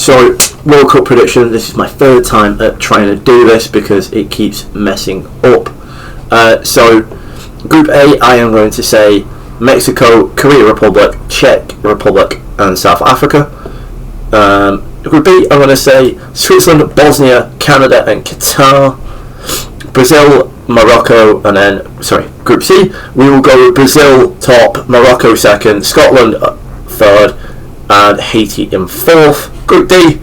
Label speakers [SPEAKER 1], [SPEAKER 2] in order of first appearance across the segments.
[SPEAKER 1] So, World Cup prediction. This is my third time at trying to do this because it keeps messing up. So, Group A, I am going to say Mexico, Korea Republic, Czech Republic, and South Africa. Group B, I'm going to say Switzerland, Bosnia, Canada, and Qatar. Brazil, Morocco, and then, Group C, we will go Brazil top, Morocco second, Scotland third, and Haiti in fourth. Group D,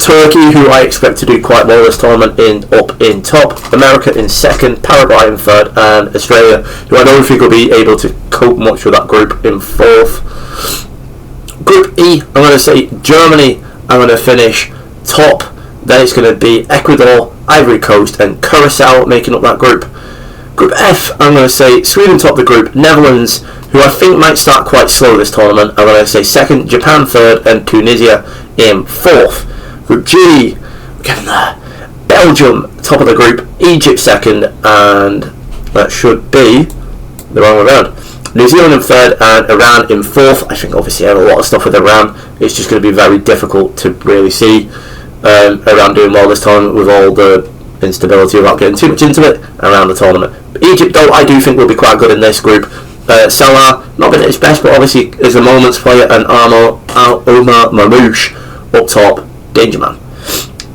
[SPEAKER 1] Turkey, who I expect to do quite well this tournament, up in top, America in second, Paraguay in third, and Australia, who I don't think will be able to cope much with that group, in fourth. Group E, I'm going to say Germany, I'm going to finish top, then it's going to be Ecuador, Ivory Coast, and Curacao making up that group. Group F, I'm going to say Sweden top the group, Netherlands, who I think might start quite slow this tournament, I'm going to say second, Japan third, and Tunisia in fourth. Group G, we're getting there. Belgium top of the group, Egypt second, and that should be the wrong way around. New Zealand in third and Iran in fourth. I think obviously I have a lot of stuff with Iran. It's just going to be very difficult to really see Iran doing well this tournament with all the instability without getting too much into it around the tournament. Egypt, though, I do think will be quite good in this group. Salah, not been at his best, but obviously is a moments player, and Omar Mamouche up top, danger man.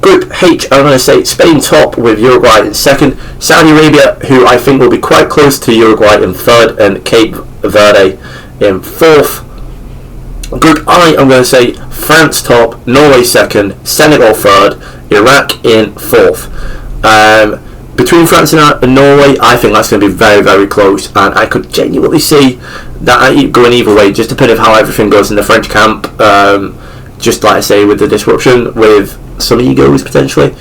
[SPEAKER 1] Group H, I'm going to say Spain top with Uruguay in second, Saudi Arabia, who I think will be quite close to Uruguay in third, and Cape Verde in fourth. Group I, I'm going to say France top, Norway second, Senegal third, Iraq in fourth. Between France and Norway, I think that's going to be very, very close, and I could genuinely see that going either way, just depending on how everything goes in the French camp. Just like I say, with the disruption, with some egos potentially.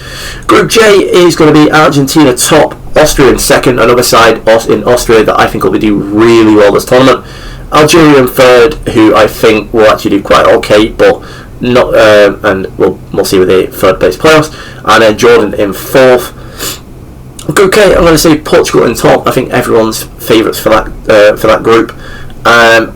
[SPEAKER 1] Group J is going to be Argentina top, Austria in second, another side in Austria that I think will be doing really well this tournament. Algeria in third, who I think will actually do quite okay, but not, and we'll see with the third place playoffs. And then Jordan in fourth. Group K, I'm going to say Portugal in top. I think everyone's favourites for that group.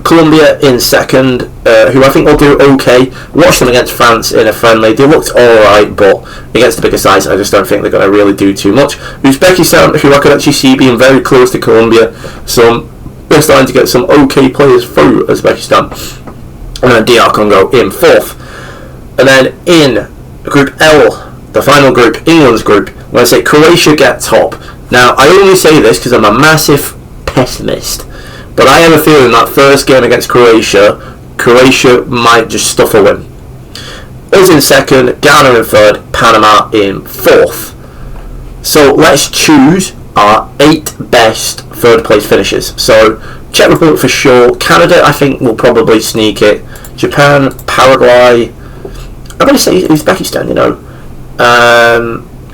[SPEAKER 1] Colombia in second, who I think will do okay. Watched them against France in a friendly. They looked alright, but against the bigger sides, I just don't think they're going to really do too much. Uzbekistan, who I could actually see being very close to Colombia. So they're starting to get some okay players through Uzbekistan. And then DR Congo in fourth. And then in Group L, the final group, England's group, I'm going to say Croatia get top. Now, I only say this because I'm a massive pessimist. But I have a feeling that first game against Croatia might just stuff a win. Us in second, Ghana in third, Panama in fourth. So let's choose our 8 best third place finishes. So Czech Republic for sure, Canada I think will probably sneak it, Japan, Paraguay, I'm going to say Uzbekistan,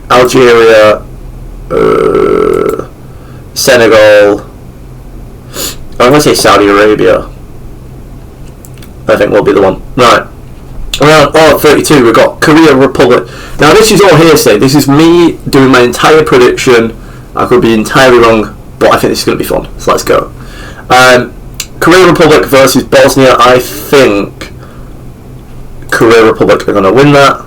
[SPEAKER 1] Algeria, Senegal, I'm going to say Saudi Arabia, I think will be the one. Right, around 32 we've got Korea Republic. Now this is all hearsay, this is me doing my entire prediction. I could be entirely wrong, but I think this is going to be fun, so let's go. Korea Republic versus Bosnia. I think Korea Republic are going to win that.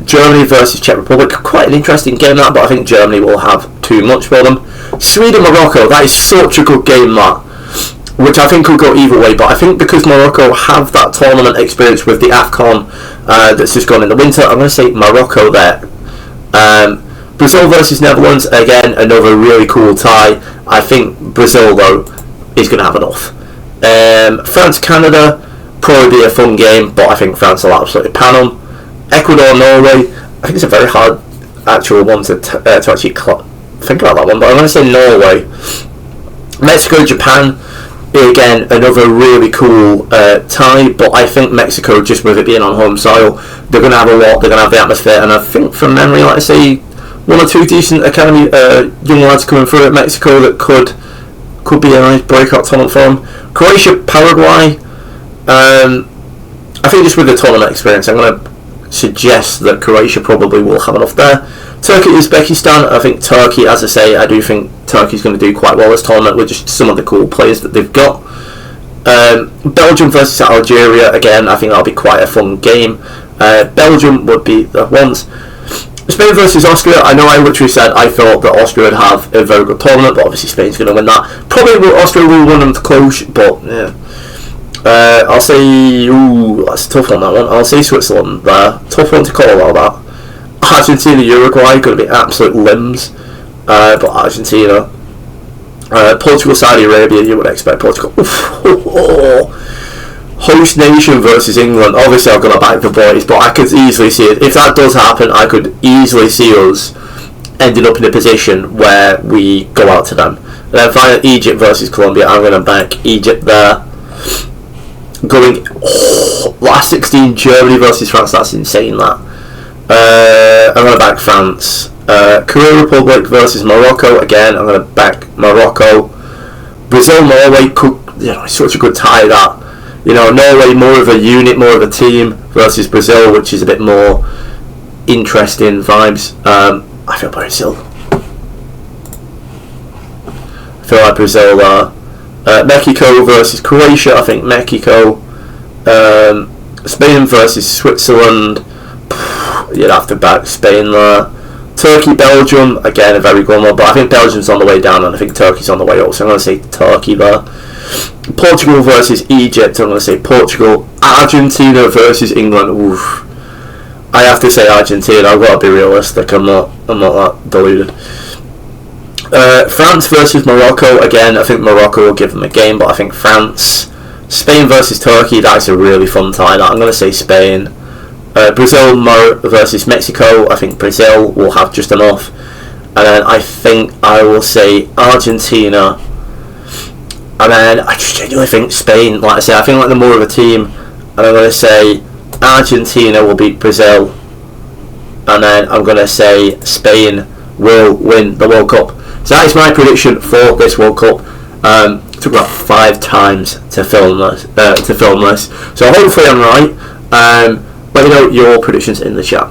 [SPEAKER 1] Germany versus Czech Republic, quite an interesting game that, but I think Germany will have too much for them. Sweden Morocco, that is such a good game, that, which I think will go either way, but I think because Morocco have that tournament experience with the AFCON that's just gone in the winter, I'm going to say Morocco there. Brazil versus Netherlands, again another really cool tie. I think Brazil though is going to have enough. France Canada, probably be a fun game, but I think France will absolutely pan them. Ecuador Norway, I think it's a very hard actual one to actually think about that one, but I'm going to say Norway. Mexico Japan, again another really cool tie, but I think Mexico, just with it being on home soil, they're going to have a lot, they're going to have the atmosphere, and I think from memory, like I say, 1 or 2 decent academy young lads coming through at Mexico that could be a nice breakout tournament for them. Croatia Paraguay, I think just with the tournament experience, I'm going to suggest that Croatia probably will have enough there. Turkey Uzbekistan, I think Turkey, as I say, I do think Turkey's going to do quite well this tournament with just some of the cool players that they've got. Belgium versus Algeria, again, I think that'll be quite a fun game. Belgium would be the ones. Spain versus Austria, I know I literally said I thought that Austria would have a very good tournament, but obviously Spain's going to win that. Probably Austria will win them close, but yeah. I'll say, that's a tough one, that one. I'll say Switzerland there. Tough one to call all that. Argentina, Uruguay, going to be absolute limbs. But Argentina. Portugal, Saudi Arabia, you would expect Portugal. Host nation versus England. Obviously, I've got to back the boys, but I could easily see it. If that does happen, I could easily see us ending up in a position where we go out to them. And then finally, Egypt versus Colombia. I'm going to back Egypt there. Going last 16, Germany versus France. That's insane. That I'm going to back France. Korea Republic versus Morocco. Again, I'm going to back Morocco. Brazil Norway. It's such a good tie that. Norway more of a unit, more of a team versus Brazil, which is a bit more interesting vibes. I feel Brazil. I feel like Brazil there. Mexico versus Croatia. I think Mexico. Spain versus Switzerland. You'd have to back Spain there. Turkey, Belgium. Again, a very good one, but I think Belgium's on the way down and I think Turkey's on the way up, so I'm going to say Turkey there. Portugal versus Egypt. I'm going to say Portugal. Argentina versus England. Oof. I have to say Argentina. I've got to be realistic. I'm not that deluded. France versus Morocco. Again, I think Morocco will give them a game, but I think France. Spain versus Turkey. That's a really fun tie. I'm going to say Spain. Brazil versus Mexico. I think Brazil will have just enough. And then I think I will say Argentina. And then I just genuinely think Spain, like I say, I think like they're more of a team. And I'm going to say Argentina will beat Brazil. And then I'm going to say Spain will win the World Cup. So that is my prediction for this World Cup. Took about 5 times to film this. So hopefully I'm right. Let me know your predictions in the chat.